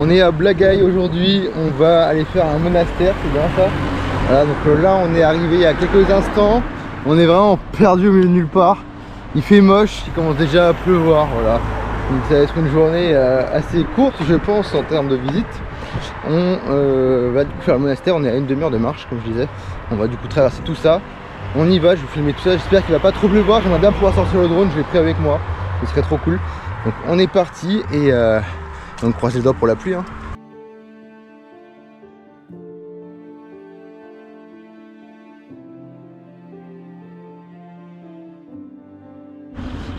On est à Blagaï aujourd'hui, on va aller faire un monastère, c'est bien ça. Voilà, donc là on est arrivé il y a quelques instants, on est vraiment perdu au milieu de nulle part. Il fait moche, il commence déjà à pleuvoir, voilà. Donc ça va être une journée assez courte je pense en termes de visite. On va du coup faire le monastère, on est à une demi-heure de marche comme je disais. On va du coup traverser tout ça. On y va, je vais filmer tout ça, j'espère qu'il va pas trop pleuvoir, j'aimerais bien pouvoir sortir le drone, je l'ai pris avec moi, ce serait trop cool. Donc on est parti et on croise les doigts pour la pluie. Hein.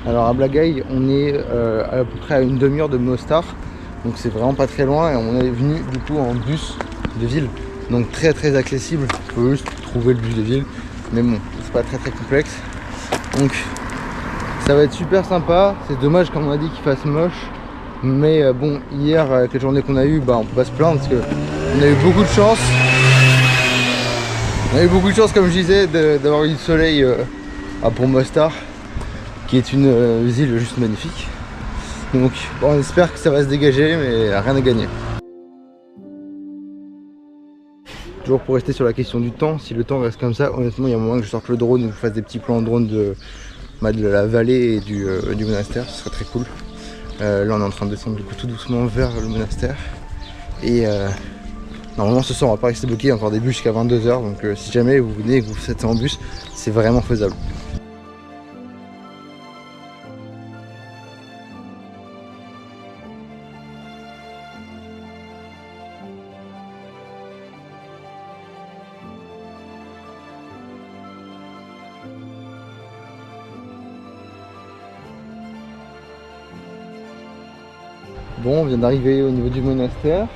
Alors à Blagaï, on est à peu près à une demi-heure de Mostar, donc c'est vraiment pas très loin et on est venu du coup en bus de ville, donc très accessible. Il faut juste trouver le bus de ville, mais bon, c'est pas très complexe. Donc ça va être super sympa. C'est dommage comme on a dit qu'il fasse moche, mais bon, hier avec la journée qu'on a eu, on peut pas se plaindre parce que on a eu beaucoup de chance. On a eu beaucoup de chance comme je disais d'avoir eu du soleil pour Mostar, qui est une île juste magnifique. Donc bon, on espère que ça va se dégager, mais rien à gagner. Toujours pour rester sur la question du temps, si le temps reste comme ça, honnêtement il y a un moment que je sorte le drone et que je fasse des petits plans de drone de la vallée et du monastère, ce serait très cool. Là on est en train de descendre du coup tout doucement vers le monastère. Et normalement ce soir on va pas rester bloqué, il y a encore des bus jusqu'à 22 h, donc si jamais vous venez et que vous faites ça en bus, c'est vraiment faisable. Bon, on vient d'arriver au niveau du monastère.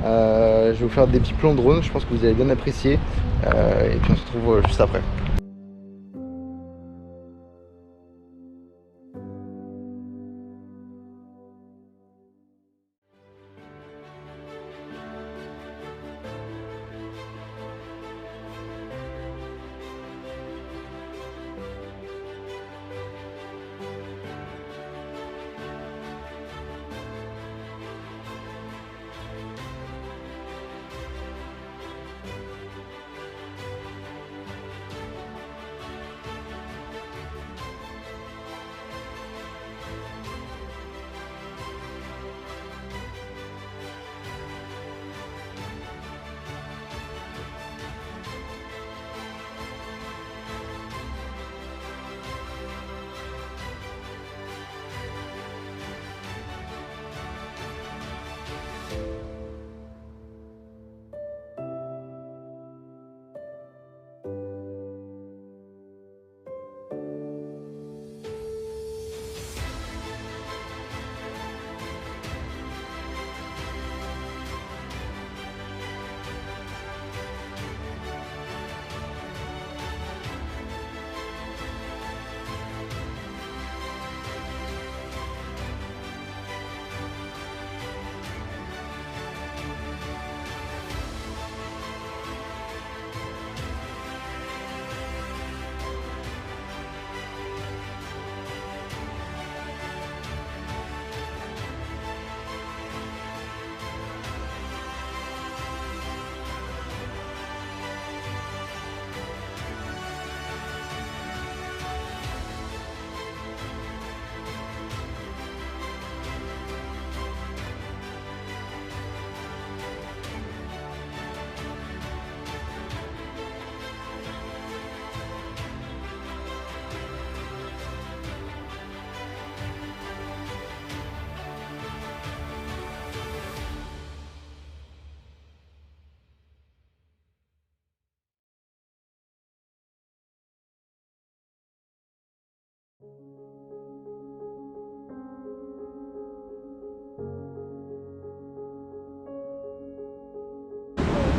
Je vais vous faire des petits plans de drone, je pense que vous allez bien apprécier. Et puis on se retrouve juste après.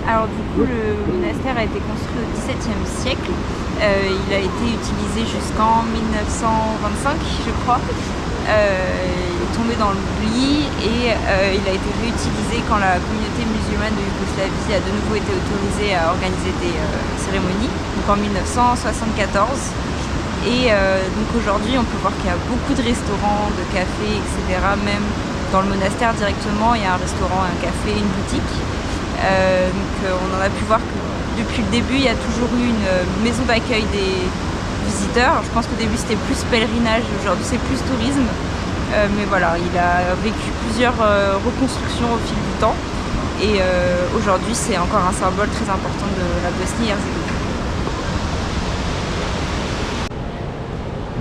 Alors du coup, le monastère a été construit au XVIIe siècle. Il a été utilisé jusqu'en 1925, je crois. Il est tombé dans l'oubli et il a été réutilisé quand la communauté musulmane de Yougoslavie a de nouveau été autorisée à organiser des cérémonies, donc en 1974. Et donc aujourd'hui, on peut voir qu'il y a beaucoup de restaurants, de cafés, etc., même dans le monastère directement, il y a un restaurant, un café, une boutique. On en a pu voir que depuis le début, il y a toujours eu une maison d'accueil des visiteurs. Alors, je pense qu'au début c'était plus pèlerinage, aujourd'hui c'est plus tourisme. Mais voilà, il a vécu plusieurs reconstructions au fil du temps. Et aujourd'hui c'est encore un symbole très important de la Bosnie-Herzégovine.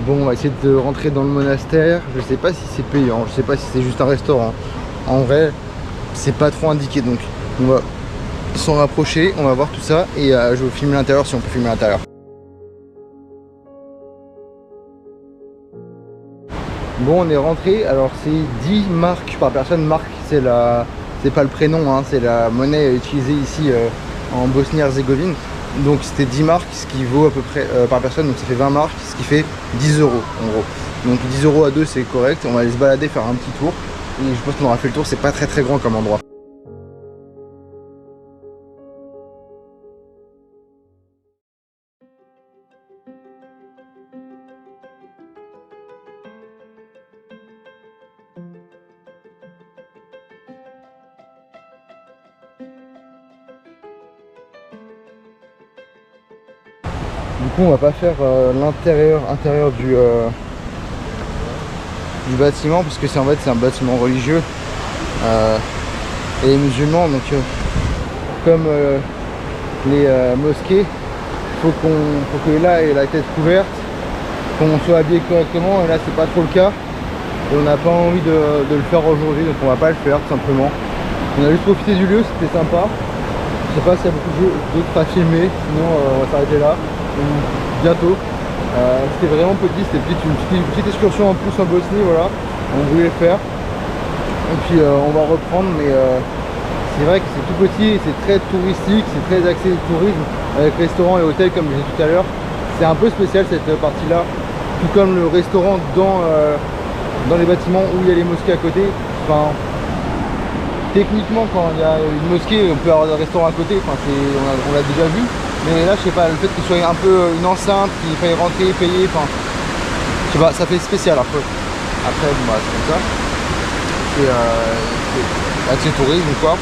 Bon, on va essayer de rentrer dans le monastère. Je sais pas si c'est payant, je sais pas si c'est juste un restaurant. En vrai, c'est pas trop indiqué, donc on va s'en rapprocher, on va voir tout ça et je vais vous filmer l'intérieur si on peut filmer l'intérieur. Bon, on est rentré, alors c'est 10 marks par personne. Mark, c'est pas le prénom, hein, c'est la monnaie utilisée ici en Bosnie-Herzégovine. Donc c'était 10 marks, ce qui vaut à peu près par personne, donc ça fait 20 marks, ce qui fait 10 euros en gros. Donc 10 euros à deux, c'est correct. On va aller se balader, faire un petit tour. Et je pense qu'on aura fait le tour, c'est pas très grand comme endroit. Du coup, on va pas faire l'intérieur du bâtiment, parce que c'est en fait c'est un bâtiment religieux et musulman, donc comme les mosquées, faut que là ait la tête couverte, qu'on soit habillé correctement, et là c'est pas trop le cas et on n'a pas envie de le faire aujourd'hui, donc on va pas le faire tout simplement. On a juste profité du lieu, c'était sympa. Je sais pas s'il y a beaucoup d'autres à filmer, sinon on va s'arrêter là bientôt. C'était vraiment petit, c'était une petite excursion en plus en Bosnie, voilà, on voulait le faire. Et puis on va reprendre, mais c'est vrai que c'est tout petit, c'est très touristique, c'est très axé tourisme, avec restaurant et hôtel comme j'ai dit tout à l'heure. C'est un peu spécial cette partie-là, tout comme le restaurant dans les bâtiments où il y a les mosquées à côté. Enfin, techniquement, quand il y a une mosquée, on peut avoir un restaurant à côté, enfin, on l'a déjà vu. Mais là, je sais pas, le fait que ce soit un peu une enceinte, qu'il faille rentrer, payer, enfin, je sais pas, ça fait spécial après. Après, bon, bah, c'est comme ça. C'est tourisme quoi.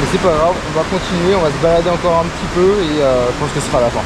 Mais c'est pas grave, on va continuer, on va se balader encore un petit peu et je pense que ce sera la fin.